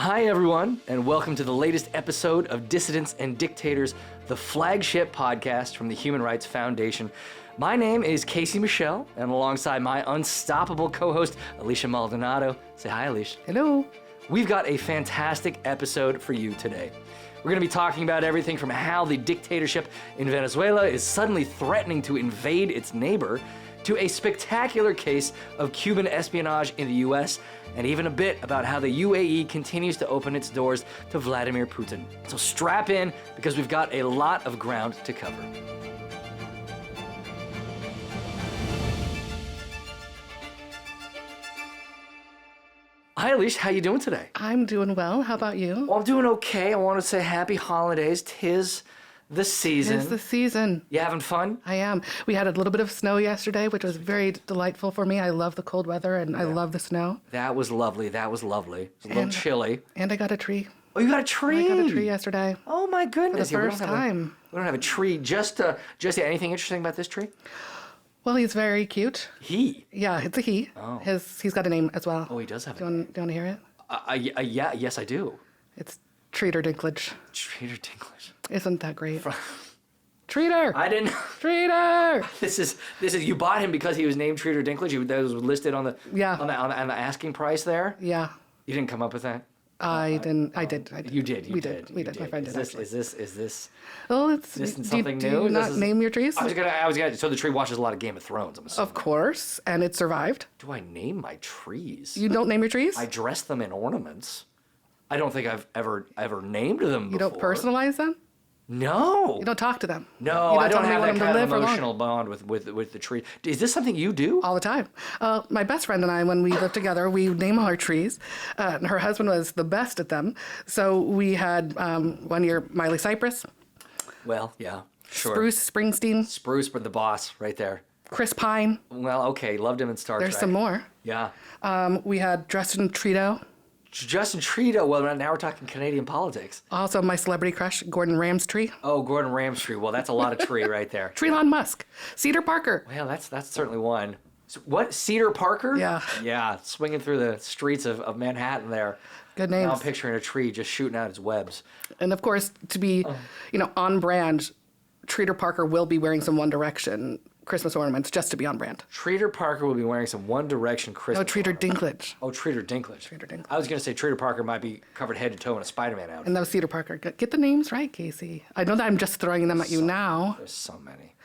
Hi, everyone, and welcome to the latest episode of Dissidents and Dictators, the flagship podcast from the Human Rights Foundation. My name is Casey Michelle, and alongside my unstoppable co-host, Elisha Maldonado. Say hi, Elisha. Hello. We've got a fantastic episode for you today. We're going to be talking about everything from how the dictatorship in Venezuela is suddenly threatening to invade its neighbor, to a spectacular case of Cuban espionage in the U.S., and even a bit about how the UAE continues to open its doors to Vladimir Putin. So strap in, because we've got a lot of ground to cover. Hi, Elisha. How you doing today? I'm doing well. How about you? Well, I'm doing okay. I want to say happy holidays. Tis the season. It's the season. You having fun? I am. We had a little bit of snow yesterday, which was very delightful for me. I love the cold weather, and I love the snow. That was lovely. It was a little chilly. And I got a tree. Oh, you got a tree? I got a tree yesterday. Oh, my goodness. For the first time. We don't have a tree. Just anything interesting about this tree? Well, he's very cute. He? Yeah, it's a he. Oh. He's got a name as well. Oh, he does have Do you want to hear it? Yeah, yes, I do. It's Treater Dinklage. Treater Dinklage. Isn't that great? Treater! I didn't. Treater! This is. You bought him because he was named Treater Dinklage. That was listed on the on the asking price there. Yeah. You didn't come up with that. I did. You did. We did. My friend did. Is this? Oh, it's. Is this something new? Do you not name your trees? I was gonna. So the tree watches a lot of Game of Thrones. I'm assuming. Of course, and it survived. Do I name my trees? You don't name your trees? I dress them in ornaments. I don't think I've ever named them before. You don't personalize them? No. You don't talk to them? No, I don't have that kind of emotional bond with the tree. Is this something you do? All the time. My best friend and I, when we lived together, we name all our trees. And her husband was the best at them. So we had 1 year Miley Cypress. Well, yeah, sure. Spruce Springsteen. Spruce, but the boss right there. Chris Pine. Well, okay, loved him in Star Trek. There's some more. Yeah. We had Justin Trudeau. Justin Trudeau. Well, now we're talking Canadian politics. Also, my celebrity crush, Gordon Ramsay. Oh, Gordon Ramsay. Well, that's a lot of tree right there. Elon Musk. Cedar Parker. Well, that's certainly one. So what? Cedar Parker? Yeah. Yeah, swinging through the streets of Manhattan there. Good names. Now I'm picturing a tree just shooting out its webs. And of course, to be, on brand, Treater Parker will be wearing some One Direction Christmas ornaments just to be on brand. Treater Parker will be wearing some One Direction Christmas Treater Dinklage. Oh, Treater Dinklage. Treater Dinklage. I was going to say Treater Parker might be covered head to toe in a Spider-Man outfit. And that was Cedar Parker. Get the names right, Casey. I know that I'm just throwing them at you now. There's so many.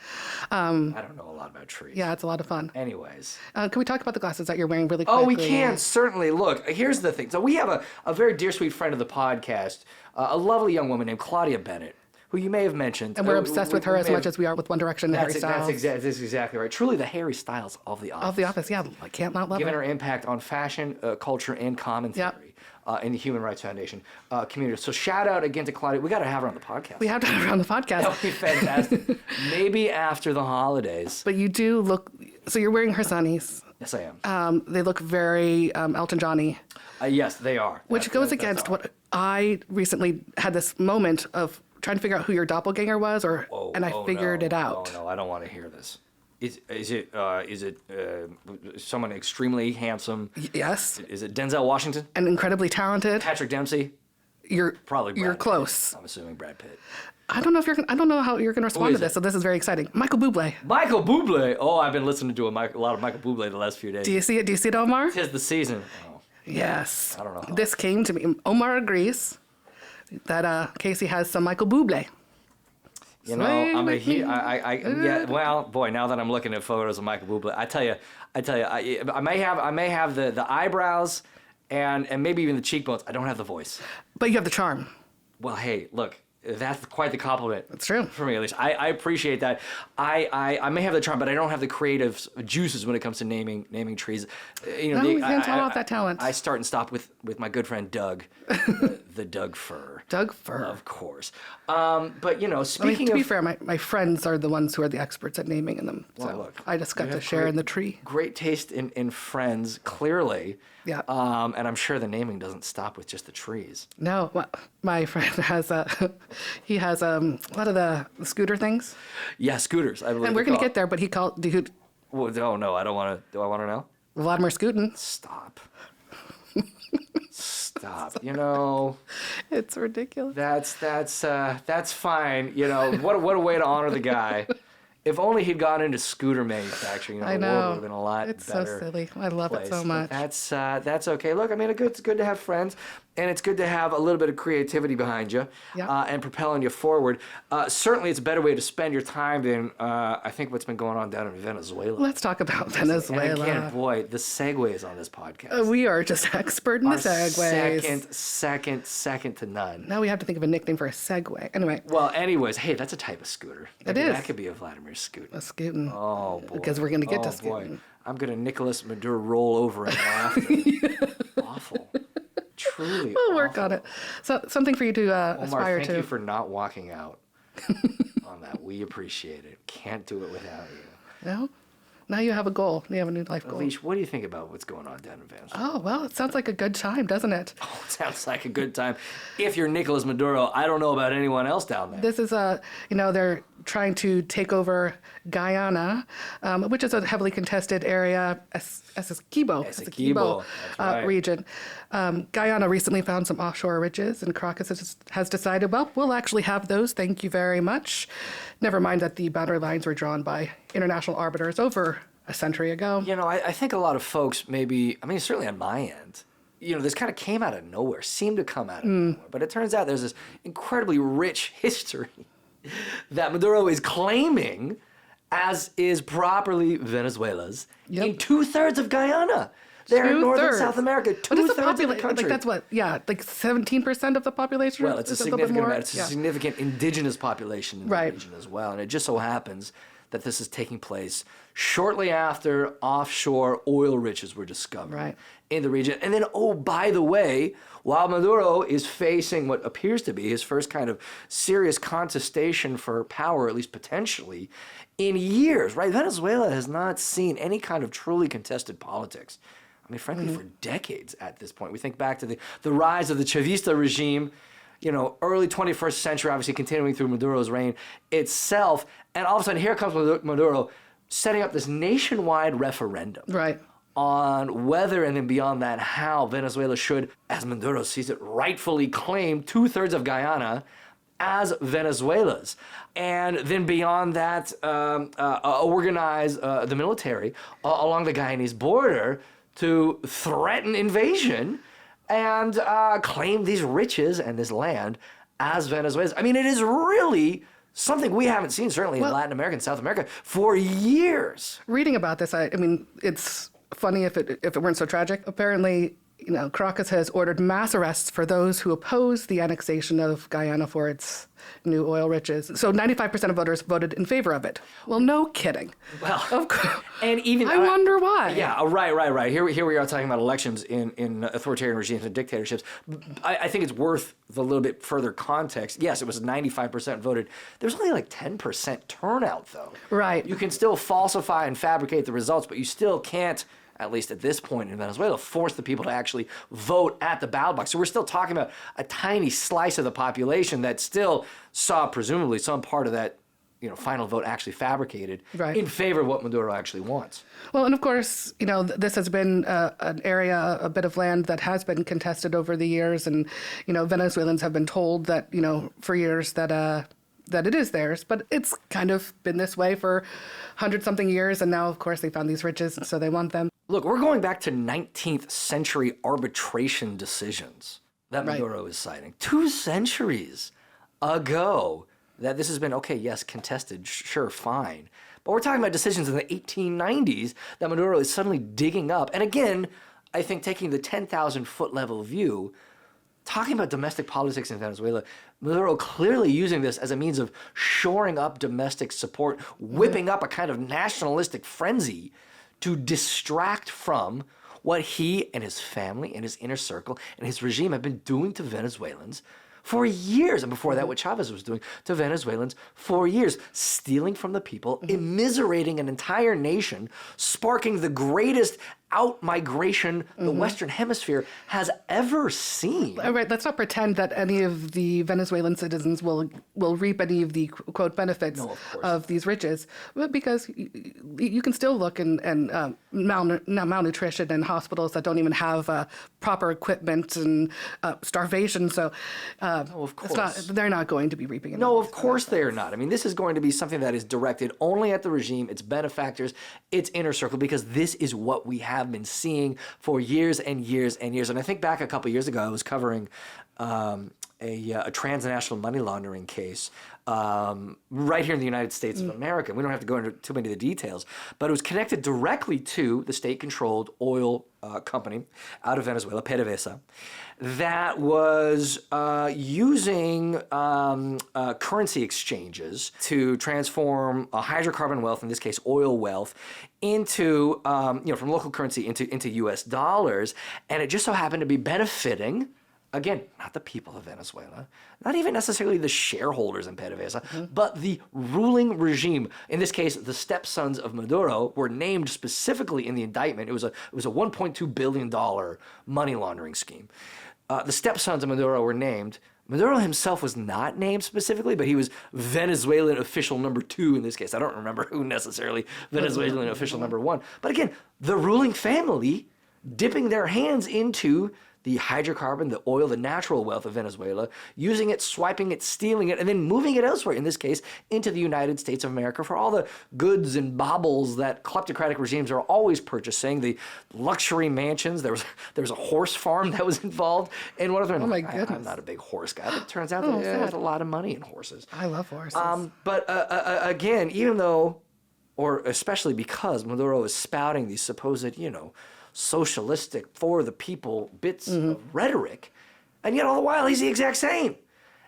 I don't know a lot about trees. Yeah, it's a lot of fun. Anyways. Can we talk about the glasses that you're wearing really quickly? Oh, we can, certainly. Look, here's the thing. So we have a very dear, sweet friend of the podcast, a lovely young woman named Claudia Bennett, who you may have mentioned. And we're obsessed with her as much as we are with One Direction and Harry Styles. That's exactly right. Truly the Harry Styles of The Office. Of The Office, yeah. I can't not love Given her. her impact on fashion, culture, and commentary in the Human Rights Foundation community. So shout out again to Claudia. We got to have her on the podcast. We have to have her on the podcast. That would be fantastic. Maybe after the holidays. But you do look, so you're wearing her sunnies. Yes, I am. They look very Elton John-y. Yes, they are. Which goes against what I recently had this moment of trying to figure out who your doppelganger was, and I figured it out. Oh no, I don't want to hear this. Is it someone extremely handsome? Yes. Is it Denzel Washington? And incredibly talented. Patrick Dempsey? You're probably Brad You're Pitt. close. I'm assuming Brad Pitt. I don't know how you're gonna respond to this. So this is very exciting. Michael Bublé. Michael Bublé. Oh, I've been listening to a lot of Michael Bublé the last few days. Do you see it? Do you see it, Omar? 'Tis the season. Oh. Yes. I don't know. This came to me. Omar agrees that Casey has some Michael Bublé. You know, yeah. Well, boy, now that I'm looking at photos of Michael Bublé, I tell you, I may have the eyebrows and maybe even the cheekbones. I don't have the voice. But you have the charm. Well, hey, look, that's quite the compliment. That's true. For me, at least. I appreciate that. I may have the charm, but I don't have the creative juices when it comes to naming trees. You can't tell off that talent. I start and stop with my good friend Doug, the Doug Fir. Doug Fir. Of course. But, speaking to be fair, my friends are the ones who are the experts at naming them. So well, look, I just got to share in the tree. Great taste in friends, clearly. Yeah. And I'm sure the naming doesn't stop with just the trees. No, my friend has he has a lot of the scooter things. Yeah, scooters. I believe. And we're gonna get there, but he called. Well, oh no, I don't want to. Do I want to know? Vladimir Putin. Stop. stop. You know, It's ridiculous. that's fine. You know, what a way to honor the guy. If only he'd gone into scooter manufacturing, I the world would know. have been a lot It's better. so silly. I love it so But much. that's okay. Look, I mean, it's good to have friends, and it's good to have a little bit of creativity behind you, Yeah. and propelling you forward. Certainly, it's a better way to spend your time than I think what's been going on down in Venezuela. Let's talk about And Venezuela. again, boy, the segues on this podcast We are just expert in the are segues. second to none. Now we have to think of a nickname for a Segway. Anyway, Well, anyways, hey, that's a type of scooter. Maybe is. That could be a Vladimir scooter. a scootin'. Oh boy. Because we're gonna get to boy. scooting. I'm gonna Nicolas Maduro roll over in laughter. Awful. Truly. We'll work on awful. it. So something for you to Omar, aspire thank to. you for not walking out on that. We appreciate it. Can't do it without you. No? Now you have a goal. You have a new life goal. Elisha, what do you think about what's going on down in Venezuela? Oh, well, it sounds like a good time, doesn't it? Oh, it sounds like a good time. If you're Nicolas Maduro, I don't know about anyone else down there. This is they're trying to take over Guyana, which is a heavily contested area, Essequibo Essequibo, that's right. region. Guyana recently found some offshore riches, and Caracas has decided, well, we'll actually have those. Thank you very much. Never mind that the boundary lines were drawn by international arbiters over a century ago. You know, I think a lot of folks maybe, I mean, certainly on my end, you know, this kind of came out of nowhere, seemed to come out of nowhere. But it turns out there's this incredibly rich history that Maduro is claiming, as is properly Venezuela's, Yep. in 2/3 of Guyana. They're in Northern Two-thirds. South America, What is the 2/3 of the population? country. Like that's what? Yeah, like 17% of the population. Well, it's a Is it little bit significant more? amount. It's a Yeah. significant indigenous population in Right. the region as well. And it just so happens that this is taking place shortly after offshore oil riches were discovered Right. in the region. And then, oh, by the way, while Maduro is facing what appears to be his first kind of serious contestation for power, at least potentially, in years, right? Venezuela has not seen any kind of truly contested politics. I mean, frankly, for decades at this point. We think back to the rise of the Chavista regime, you know, early 21st century, obviously continuing through Maduro's reign itself. And all of a sudden, here comes Maduro setting up this nationwide referendum Right. on whether, and then beyond that, how Venezuela should, as Maduro sees it, rightfully claim 2/3 of Guyana as Venezuela's. And then beyond that, organize the military along the Guyanese border to threaten invasion and claim these riches and this land as Venezuela's. I mean, it is really something we haven't seen, certainly in Latin America and South America, for years. Reading about this, I mean, it's funny if it weren't so tragic. Apparently, you know, Caracas has ordered mass arrests for those who oppose the annexation of Guyana for its new oil riches. So 95% of voters voted in favor of it. Well, no kidding. Well, Of course. and even I wonder why. Yeah, right. Here we are talking about elections in authoritarian regimes and dictatorships. I think it's worth the little bit further context. Yes, it was 95% voted. There's only like 10% turnout, though. Right. You can still falsify and fabricate the results, but you still can't, at least at this point in Venezuela, force the people to actually vote at the ballot box. So we're still talking about a tiny slice of the population that still saw presumably some part of that, you know, final vote actually fabricated Right. in favor of what Maduro actually wants. Well, and of course, you know, this has been an area, a bit of land that has been contested over the years. And, you know, Venezuelans have been told that, you know, for years that it is theirs, but it's kind of been this way for 100-something years, and now, of course, they found these riches, so they want them. Look, we're going back to 19th century arbitration decisions that Right. Maduro is citing. 2 centuries ago that this has been, okay, yes, contested, sure, fine. But we're talking about decisions in the 1890s that Maduro is suddenly digging up. And again, I think taking the 10,000-foot level view, talking about domestic politics in Venezuela, Maduro clearly using this as a means of shoring up domestic support, whipping up a kind of nationalistic frenzy to distract from what he and his family and his inner circle and his regime have been doing to Venezuelans for years. And before that, what Chavez was doing to Venezuelans for years, stealing from the people, immiserating an entire nation, sparking the greatest out-migration the Western Hemisphere has ever seen. All right, let's not pretend that any of the Venezuelan citizens will reap any of the quote benefits of these riches, but because you can still look and malnutrition in hospitals that don't even have proper equipment and starvation. So, of course. They're not going to be reaping any. No, of course they're not. I mean, this is going to be something that is directed only at the regime, its benefactors, its inner circle, because this is what we have been seeing for years and years and years. And I think back a couple years ago, I was covering a transnational money laundering case right here in the United States of America. We don't have to go into too many of the details, but it was connected directly to the state-controlled oil company out of Venezuela, PDVSA, that was using currency exchanges to transform hydrocarbon wealth, in this case oil wealth, into from local currency into U.S. dollars, and it just so happened to be benefiting, again, not the people of Venezuela, not even necessarily the shareholders in PDVSA, but the ruling regime. In this case, the stepsons of Maduro were named specifically in the indictment. It was a $1.2 billion money laundering scheme. The stepsons of Maduro were named. Maduro himself was not named specifically, but he was Venezuelan official number 2 in this case. I don't remember who necessarily Venezuelan official number 1. But again, the ruling family dipping their hands into the hydrocarbon, the oil, the natural wealth of Venezuela, using it, swiping it, stealing it, and then moving it elsewhere, in this case, into the United States of America for all the goods and baubles that kleptocratic regimes are always purchasing, the luxury mansions. There was a horse farm that was involved. And one of them, oh my goodness. I'm not a big horse guy, but it turns out that there's a lot of money in horses. I love horses. But again, even though, or especially because Maduro is spouting these supposed, socialistic, for the people bits of rhetoric, and yet all the while he's the exact same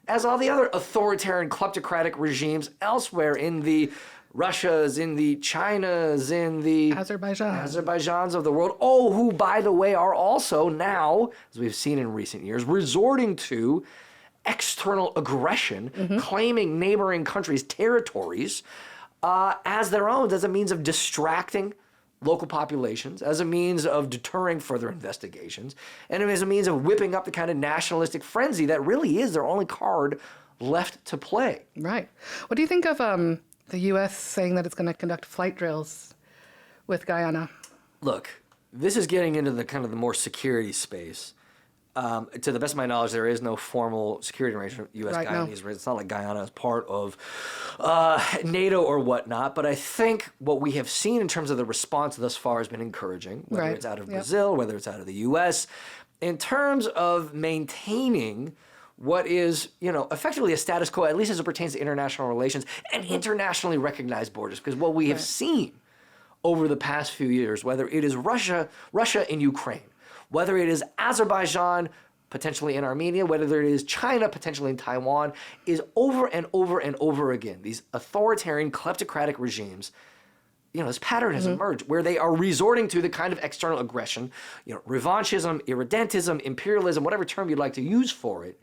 as all the other authoritarian kleptocratic regimes elsewhere in the Russias, in the Chinas, in the Azerbaijans of the world. Oh, who, by the way, are also now, as we've seen in recent years, resorting to external aggression, claiming neighboring countries' territories as their own, as a means of distracting local populations, as a means of deterring further investigations, and as a means of whipping up the kind of nationalistic frenzy that really is their only card left to play. Right. What do you think of the U.S. saying that it's going to conduct flight drills with Guyana? Look, this is getting into the kind of the more security space. To the best of my knowledge, there is no formal security arrangement with U.S.-Guyanese. It's not like Guyana is part of NATO or whatnot, but I think what we have seen in terms of the response thus far has been encouraging, whether it's out of Brazil, whether it's out of the U.S., in terms of maintaining what is, effectively a status quo, at least as it pertains to international relations and internationally recognized borders. Because what we have seen over the past few years, whether it is Russia in Ukraine, whether it is Azerbaijan, potentially in Armenia, whether it is China, potentially in Taiwan, is over and over and over again, these authoritarian, kleptocratic regimes, this pattern has emerged where they are resorting to the kind of external aggression, revanchism, irredentism, imperialism, whatever term you'd like to use for it,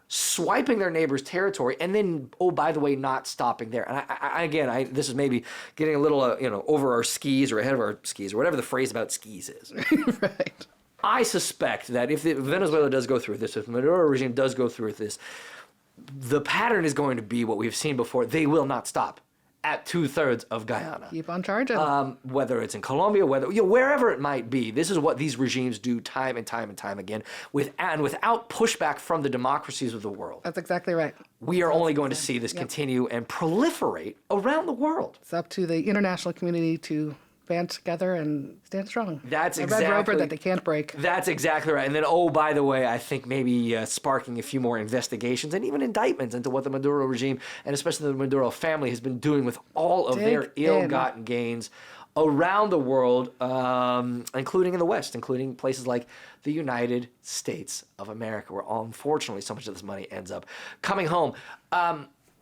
swiping their neighbor's territory, and then, oh, by the way, not stopping there. And this is maybe getting a little, over our skis or ahead of our skis or whatever the phrase about skis is. Right. I suspect that if Venezuela does go through this, if the Maduro regime does go through this, the pattern is going to be what we've seen before. They will not stop at 2/3 of Guyana. Keep on charging. Whether it's in Colombia, wherever it might be, this is what these regimes do time and time and time again, without pushback from the democracies of the world. That's exactly right. We are only going to see this continue and proliferate around the world. It's up to the international community to band together and stand strong. That's a exactly red roper that they can't break. That's exactly right. And then, oh, by the way, I think maybe sparking a few more investigations and even indictments into what the Maduro regime and especially the Maduro family has been doing with all of their ill-gotten gains around the world, including in the West, including places like the United States of America, where unfortunately so much of this money ends up coming home.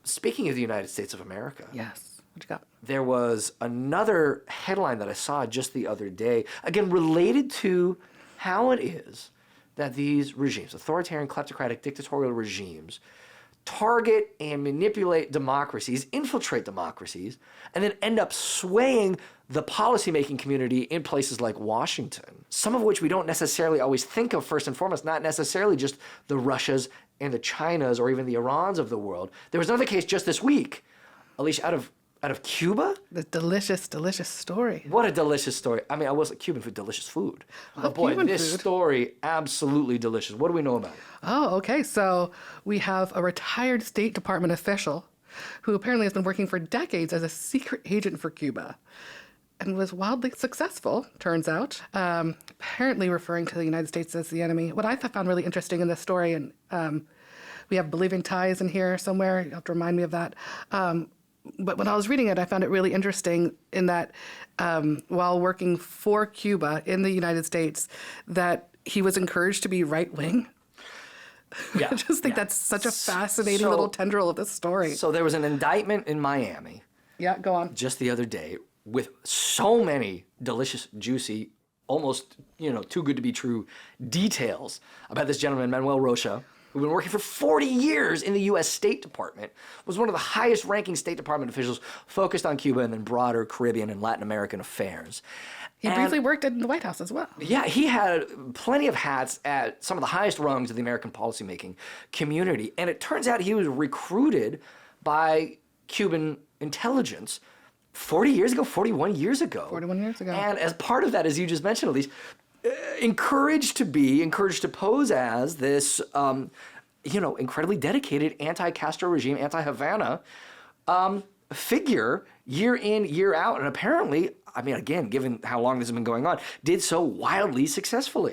Speaking of the United States of America. Yes. What you got? There was another headline that I saw just the other day, again, related to how it is that these regimes, authoritarian, kleptocratic, dictatorial regimes, target and manipulate democracies, infiltrate democracies, and then end up swaying the policymaking community in places like Washington, some of which we don't necessarily always think of first and foremost, not necessarily just the Russias and the Chinas or even the Irans of the world. There was another case just this week, Elisha, out of Cuba? The delicious, delicious story. What a delicious story. I mean, I wasn't Cuban food, delicious food. Oh boy, Cuban this food. story, absolutely delicious. What do we know about it? Oh, okay. So we have a retired State Department official who apparently has been working for decades as a secret agent for Cuba and was wildly successful, turns out, apparently referring to the United States as the enemy. What I found really interesting in this story, and we have Believing Ties in here somewhere, you have to remind me of that. But when I was reading it, I found it really interesting in that while working for Cuba in the United States, that he was encouraged to be right-wing. Yeah, I just think that's such a fascinating little tendril of this story. So there was an indictment in Miami Yeah, go on. just the other day with so many delicious, juicy, almost, too good to be true details about this gentleman, Manuel Rocha, who'd been working for 40 years in the U.S. State Department, was one of the highest ranking State Department officials focused on Cuba and then broader Caribbean and Latin American affairs. He briefly worked in the White House as well. Yeah, he had plenty of hats at some of the highest rungs of the American policymaking community. And it turns out he was recruited by Cuban intelligence 41 years ago. 41 years ago. And as part of that, as you just mentioned, Elise, encouraged to pose as this, incredibly dedicated anti-Castro regime, anti-Havana figure year in, year out. And apparently, I mean, again, given how long this has been going on, did so wildly successful.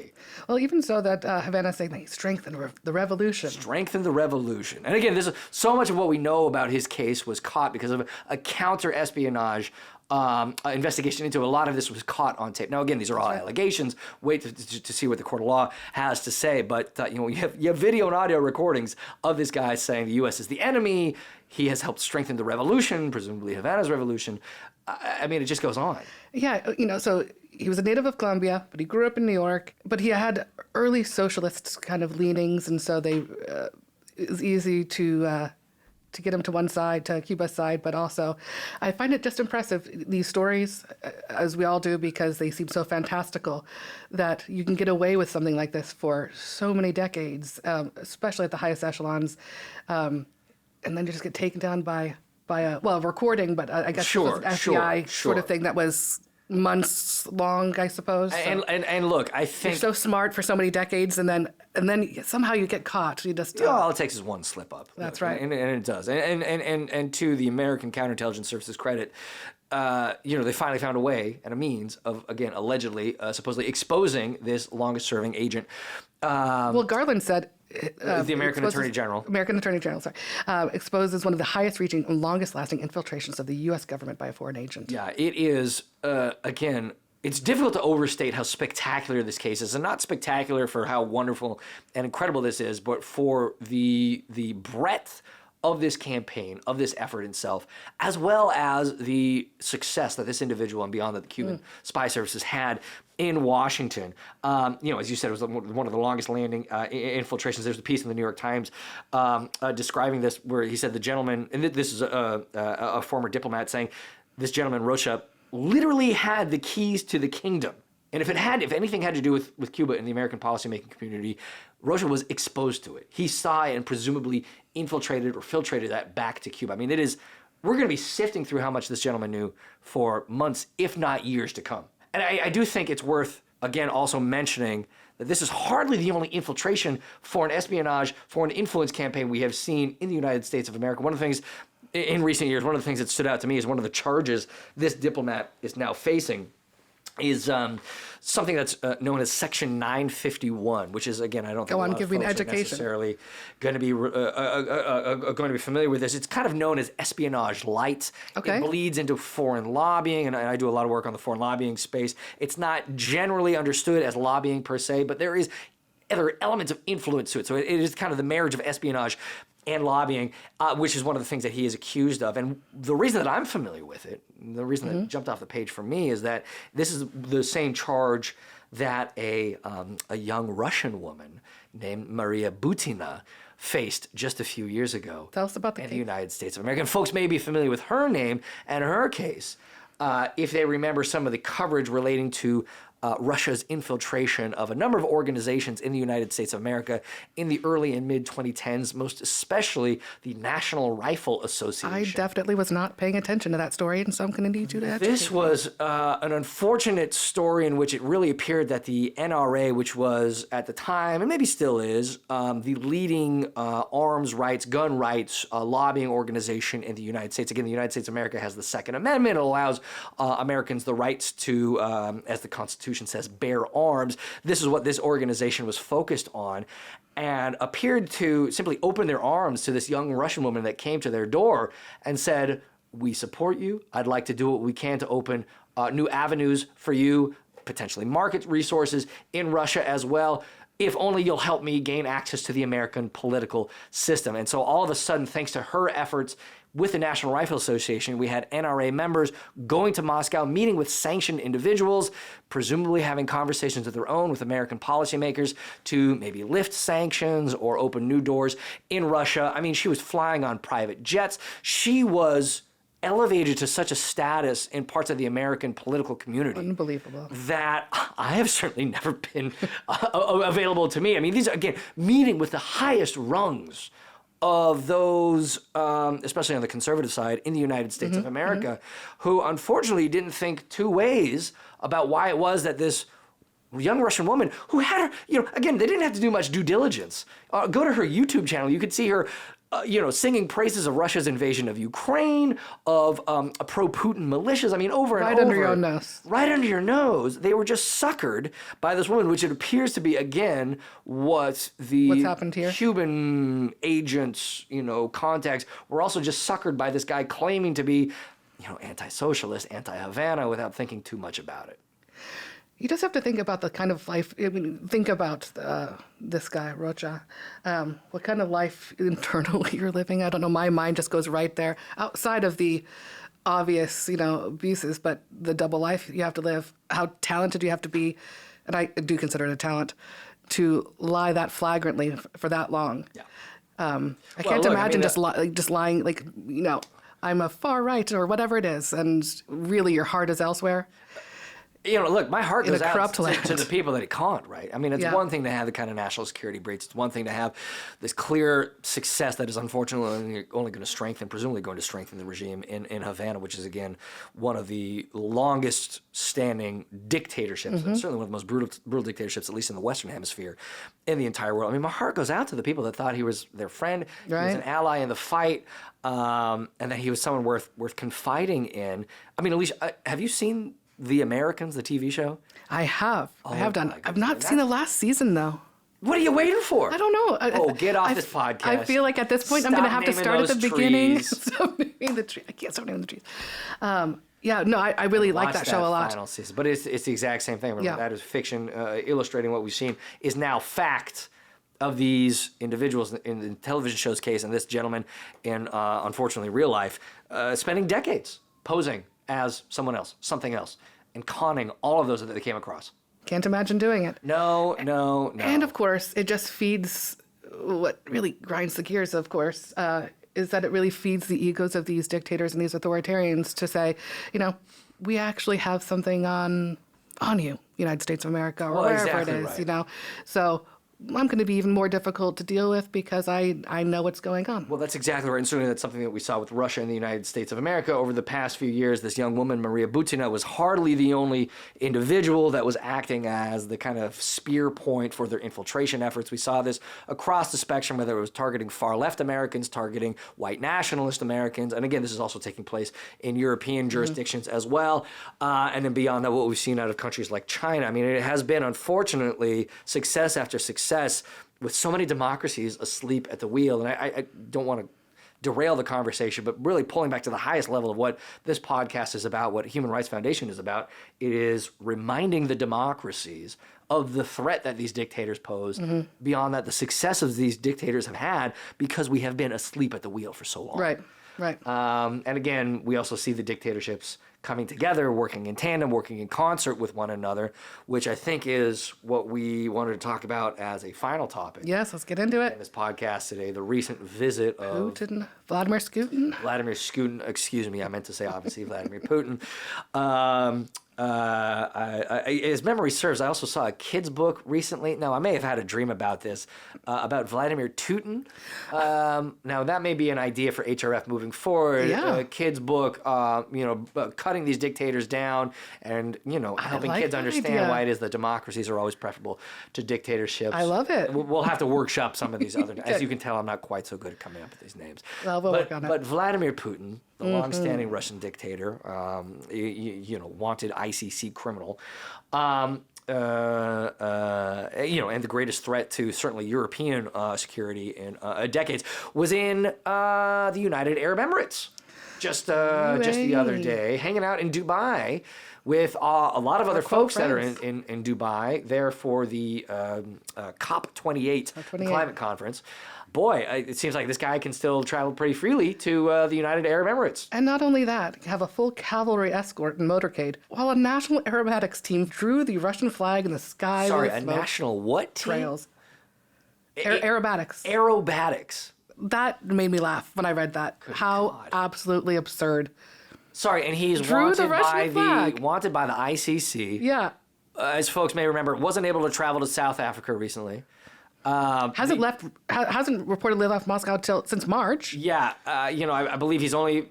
Well, even so that Havana saying that he strengthened the revolution. Strengthened the revolution. And again, this is so much of what we know about his case was caught because of a counter-espionage investigation into a lot of this was caught on tape. Now, again, these are all allegations. Wait to see what the court of law has to say. But, you have video and audio recordings of this guy saying the U.S. is the enemy. He has helped strengthen the revolution, presumably Havana's revolution. I mean, it just goes on. Yeah, so he was a native of Colombia, but he grew up in New York. But he had early socialist kind of leanings, and so it was easy to get him to one side, to Cuba's side. But also, I find it just impressive, these stories, as we all do, because they seem so fantastical, that you can get away with something like this for so many decades, especially at the highest echelons, and then you just get taken down by a recording, but I guess it was an FBI sort of thing that was months long, I suppose. And look, I think you're so smart for so many decades, and then somehow you get caught. You just all it takes is one slip up. That's right, and it does. And to the American counterintelligence service's credit, they finally found a way and a means of, again, allegedly, supposedly exposing this longest-serving agent. Well, Garland said. The American Attorney General. Exposes one of the highest-reaching and longest-lasting infiltrations of the U.S. government by a foreign agent. Yeah, it is, again, it's difficult to overstate how spectacular this case is, and not spectacular for how wonderful and incredible this is, but for the breadth of this campaign, of this effort itself, as well as the success that this individual and beyond that the Cuban spy services had in Washington. As you said, it was one of the longest landing infiltrations. There's a piece in the New York Times describing this where he said the gentleman, and this is a former diplomat saying, this gentleman, Rocha, literally had the keys to the kingdom. And if anything had to do with Cuba and the American policymaking community, Rocha was exposed to it. He saw it and presumably infiltrated or filtrated that back to Cuba. I mean, we're going to be sifting through how much this gentleman knew for months, if not years to come. And I do think it's worth, again, also mentioning that this is hardly the only infiltration, foreign espionage, foreign influence campaign we have seen in the United States of America. One of the things in recent years, one of the things that stood out to me is one of the charges this diplomat is now facing is something that's known as Section 951, which is, again, I don't think a lot of folks are necessarily going to be familiar with this. It's kind of known as espionage light. Okay. It bleeds into foreign lobbying, and I do a lot of work on the foreign lobbying space. It's not generally understood as lobbying per se, but there is other elements of influence to it. So it is kind of the marriage of espionage and lobbying, which is one of the things that he is accused of. And the reason that I'm familiar with it, the reason that it jumped off the page for me is that this is the same charge that a young Russian woman named Maria Butina faced just a few years ago. Tell us about the in case. the United States of America. And folks may be familiar with her name and her case if they remember some of the coverage relating to Russia's infiltration of a number of organizations in the United States of America in the early and mid-2010s, most especially the National Rifle Association. I definitely was not paying attention to that story, and so I'm going to need you to educate This was an unfortunate story in which it really appeared that the NRA, which was at the time, and maybe still is, the leading arms rights, gun rights lobbying organization in the United States. Again, the United States of America has the Second Amendment. It allows Americans the rights to, as the Constitution says, bear arms. This is what this organization was focused on, and appeared to simply open their arms to this young Russian woman that came to their door and said, "We support you. I'd like to do what we can to open new avenues for you, potentially market resources in Russia as well, if only you'll help me gain access to the American political system." And so all of a sudden, thanks to her efforts with the National Rifle Association, we had NRA members going to Moscow, meeting with sanctioned individuals, presumably having conversations of their own with American policymakers to maybe lift sanctions or open new doors in Russia. I mean, she was flying on private jets. She was elevated to such a status in parts of the American political community. Unbelievable. That I have certainly never been available to me. I mean, these are, again, meeting with the highest rungs of those, especially on the conservative side in the United States of America, who unfortunately didn't think two ways about why it was that this young Russian woman who had her, again, they didn't have to do much due diligence. Go to her YouTube channel. You could see her singing praises of Russia's invasion of Ukraine, of pro-Putin militias. I mean, over and over. Right under your own nose. Right under your nose. They were just suckered by this woman, which it appears to be, again, what the What's happened here? Cuban agents, contacts were also just suckered by this guy claiming to be, anti-socialist, anti-Havana, without thinking too much about it. You just have to think about the kind of life. I mean, think about this guy, Rocha. What kind of life internally you're living? I don't know. My mind just goes right there. Outside of the obvious, abuses, but the double life you have to live. How talented you have to be, and I do consider it a talent, to lie that flagrantly for that long. Yeah. I can't imagine just lying, I'm a far right or whatever it is, and really your heart is elsewhere. Look, my heart goes out to land. the people that it conned, right? I mean, it's one thing to have the kind of national security breach. It's one thing to have this clear success that is unfortunately only going to strengthen, presumably going to strengthen the regime in Havana, which is, again, one of the longest standing dictatorships, and certainly one of the most brutal dictatorships, at least in the Western Hemisphere, in the entire world. I mean, my heart goes out to the people that thought he was their friend, right. He was an ally in the fight, and that he was someone worth confiding in. I mean, Elisha, have you seen The Americans, the TV show? I have. Oh, I have done. my I've not seen the last season, though. What are you waiting for? I don't know. Get off this podcast. I feel like at this point I'm going to have to start at the beginning. Stop naming the tree. I can't stop naming the trees. I really like that show a lot. Final season, but it's the exact same thing. Yeah. That is fiction illustrating what we've seen is now fact of these individuals in the television show's case, and this gentleman in, unfortunately, real life, spending decades posing as someone else, something else, and conning all of those that they came across. Can't imagine doing it. No. And of course, it just feeds what really grinds the gears, of course, is that it really feeds the egos of these dictators and these authoritarians to say, we actually have something on you, United States of America, or wherever it is, right. So I'm going to be even more difficult to deal with because I know what's going on. Well, that's exactly right. And certainly that's something that we saw with Russia and the United States of America over the past few years. This young woman, Maria Butina, was hardly the only individual that was acting as the kind of spear point for their infiltration efforts. We saw this across the spectrum, whether it was targeting far-left Americans, targeting white nationalist Americans. And again, this is also taking place in European jurisdictions as well. And then beyond that, what we've seen out of countries like China. I mean, it has been, unfortunately, success after success with so many democracies asleep at the wheel. And I don't want to derail the conversation, but really pulling back to the highest level of what this podcast is about, what Human Rights Foundation is about, it is reminding the democracies of the threat that these dictators pose. Beyond that, the successes these dictators have had because we have been asleep at the wheel for so long. Right. And again, we also see the dictatorships coming together, working in tandem, working in concert with one another, which I think is what we wanted to talk about as a final topic. Yes, let's get into In it. this podcast today, the recent visit of Vladimir Putin. Vladimir Putin, excuse me, I meant to say obviously Vladimir Putin. As memory serves, I also saw a kid's book recently. Now, I may have had a dream about this, about Vladimir Putin. Now, that may be an idea for HRF moving forward. Yeah. A kid's book, cutting these dictators down and, helping like kids that understand idea. why it is that democracies are always preferable to dictatorships. I love it. We'll have to workshop some of these other. As you can tell, I'm not quite so good at coming up with these names. Well, we'll work on it. But Vladimir Putin, the long-standing Russian dictator, wanted ICC criminal, and the greatest threat to certainly European security in decades, was in the United Arab Emirates just the other day, hanging out in Dubai with a lot of other folks that are in Dubai there for the COP28 climate conference. Boy, it seems like this guy can still travel pretty freely to the United Arab Emirates. And not only that, have a full cavalry escort and motorcade, while a national aerobatics team drew the Russian flag in the sky. Sorry, with a national what team? trails. Aerobatics. Aerobatics. That made me laugh when I read that. How God. absolutely absurd. Sorry, and he's Drew the Russian flag. wanted by the ICC. Yeah. As folks may remember, wasn't able to travel to South Africa recently. Hasn't reportedly left Moscow since March. Yeah, I believe he's only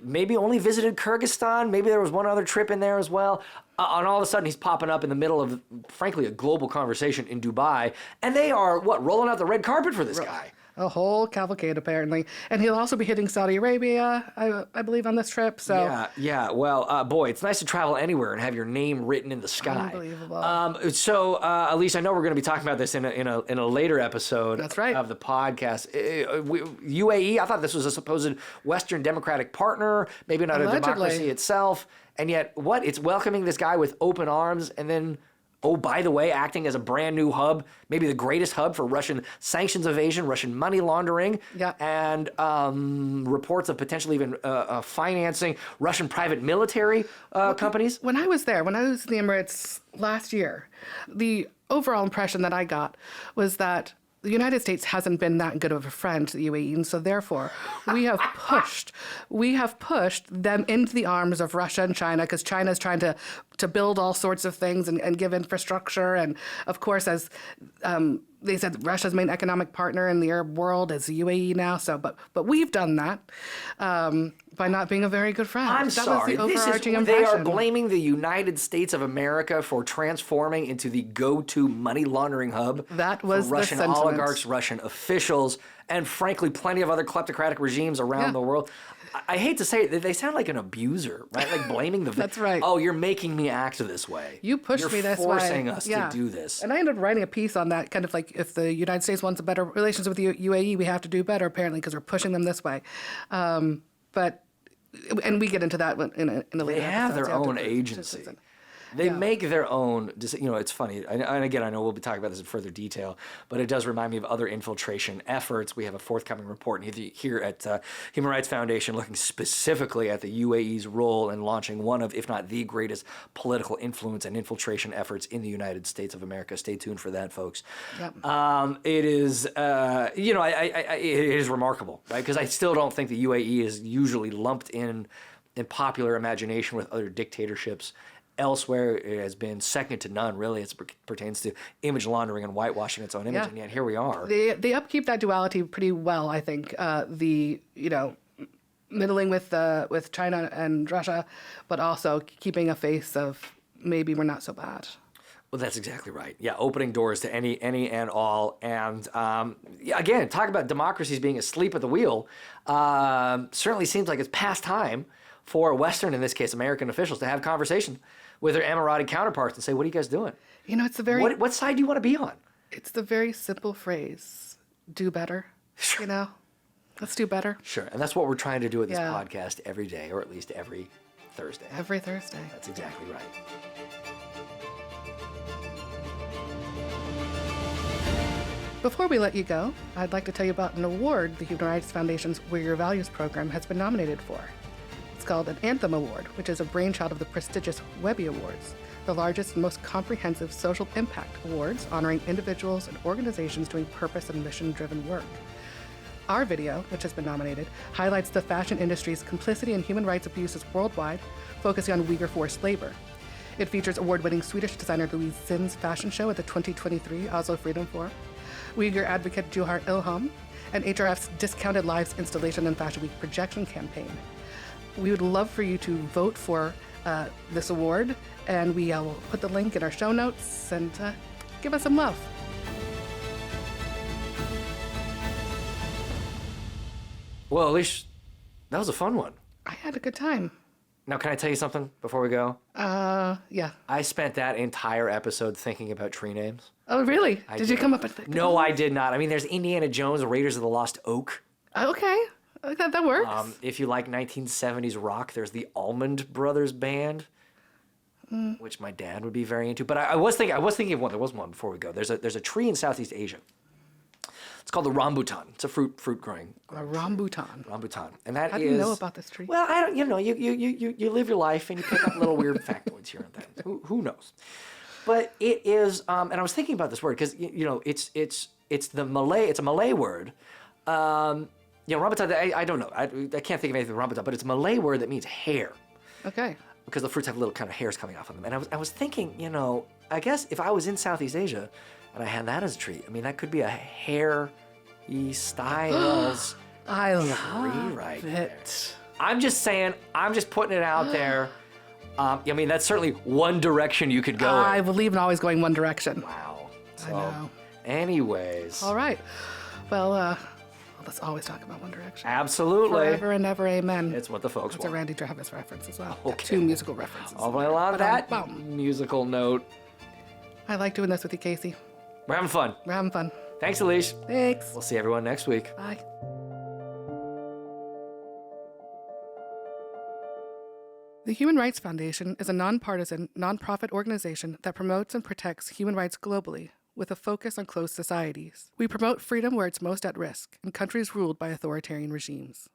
visited Kyrgyzstan. Maybe there was one other trip in there as well. And all of a sudden, he's popping up in the middle of, frankly, a global conversation in Dubai. And they are, rolling out the red carpet for this guy. A whole cavalcade, apparently. And he'll also be hitting Saudi Arabia, I believe, on this trip. So Yeah. Well, boy, it's nice to travel anywhere and have your name written in the sky. Unbelievable. Elise, I know we're going to be talking about this in a later episode. That's right. Of the podcast. UAE, I thought this was a supposed Western democratic partner, maybe not Allegedly. a democracy itself. And yet, it's welcoming this guy with open arms and then, oh, by the way, acting as a brand new hub, maybe the greatest hub for Russian sanctions evasion, Russian money laundering, and reports of potentially even financing Russian private military companies. when I was in the Emirates last year, the overall impression that I got was that the United States hasn't been that good of a friend to the UAE, and so therefore we have pushed them into the arms of Russia and China, because China is trying to build all sorts of things and give infrastructure, and of course, as they said, Russia's main economic partner in the Arab world is the UAE now. So, but we've done that by not being a very good friend. I'm sorry. Was the overarching They impression. are blaming the United States of America for transforming into the go-to money laundering hub That was for the Russian sentiment. oligarchs, Russian officials, and frankly, plenty of other kleptocratic regimes around the world. I hate to say it, they sound like an abuser, right? Like blaming the... That's right. Oh, you're making me act this way. You pushed me this way. You're forcing us to do this. And I ended up writing a piece on that, kind of like, if the United States wants a better relations with the UAE, we have to do better, apparently, because we're pushing them this way. And we get into that in a later They have episode, their so own agency. They make their own, it's funny, and again, I know we'll be talking about this in further detail, but it does remind me of other infiltration efforts. We have a forthcoming report here at Human Rights Foundation looking specifically at the UAE's role in launching one of, if not the greatest political influence and infiltration efforts in the United States of America. Stay tuned for that, folks. Yep. It is, it is remarkable, right? Because I still don't think the UAE is usually lumped in popular imagination with other dictatorships. Elsewhere, it has been second to none, really, as it pertains to image laundering and whitewashing its own image, and yet here we are. They upkeep that duality pretty well, I think. Middling with China and Russia, but also keeping a face of maybe we're not so bad. Well, that's exactly right. Yeah, opening doors to any and all. And again, talk about democracies being asleep at the wheel. Certainly seems like it's past time for Western, in this case, American officials to have conversation with their Emirati counterparts and say, what are you guys doing? It's the very... What side do you want to be on? It's the very simple phrase, do better, Let's do better. Sure, and that's what we're trying to do with this podcast every day, or at least every Thursday. Every Thursday. That's exactly right. Before we let you go, I'd like to tell you about an award the Human Rights Foundation's We're Your Values program has been nominated for. It's called an Anthem Award, which is a brainchild of the prestigious Webby Awards, the largest and most comprehensive social impact awards honoring individuals and organizations doing purpose and mission-driven work. Our video, which has been nominated, highlights the fashion industry's complicity in human rights abuses worldwide, focusing on Uyghur forced labor. It features award-winning Swedish designer Louise Zinn's fashion show at the 2023 Oslo Freedom Forum, Uyghur advocate Juhar Ilham, and HRF's Discounted Lives installation and Fashion Week projection campaign. We would love for you to vote for this award, and we will put the link in our show notes, and give us some love. Well, Elisha, that was a fun one. I had a good time. Now, can I tell you something before we go? Yeah. I spent that entire episode thinking about tree names. Oh, really? Did you come up with it? No, I did not. I mean, there's Indiana Jones, Raiders of the Lost Oak. Okay. That works. If you like 1970s rock, there's the Allman Brothers Band, which my dad would be very into. But I was thinking of one. There was one before we go. There's a tree in Southeast Asia. It's called the rambutan. It's a fruit growing. A rambutan. Rambutan, and that How do you know about this tree? Well, I don't. You know, you live your life and you pick up little weird factoids here and there. Who knows? But it is. And I was thinking about this word because it's the Malay. It's a Malay word. Rambutan. I don't know. I can't think of anything with rambutan, but it's a Malay word that means hair. Okay. Because the fruits have little kind of hairs coming off of them. And I was thinking, I guess if I was in Southeast Asia and I had that as a tree, I mean, that could be a hairy styles I tree love right it. there. I'm just saying, I'm just putting it out there. I mean, that's certainly one direction you could go I in. believe in always going one direction. Wow. So, I know. anyways. All right. Well, let's always talk about One Direction. Absolutely. Forever and ever, amen. It's what the folks It's a want. Randy Travis reference as well. Okay. 2 musical references. Oh, well, on that Ba-dum-bum. musical note, I like doing this with you, Casey. we're having fun. We're having fun. Thanks, Elisha. Thanks. We'll see everyone next week. Bye. The Human Rights Foundation is a nonpartisan, nonprofit organization that promotes and protects human rights globally, with a focus on closed societies. We promote freedom where it's most at risk, in countries ruled by authoritarian regimes.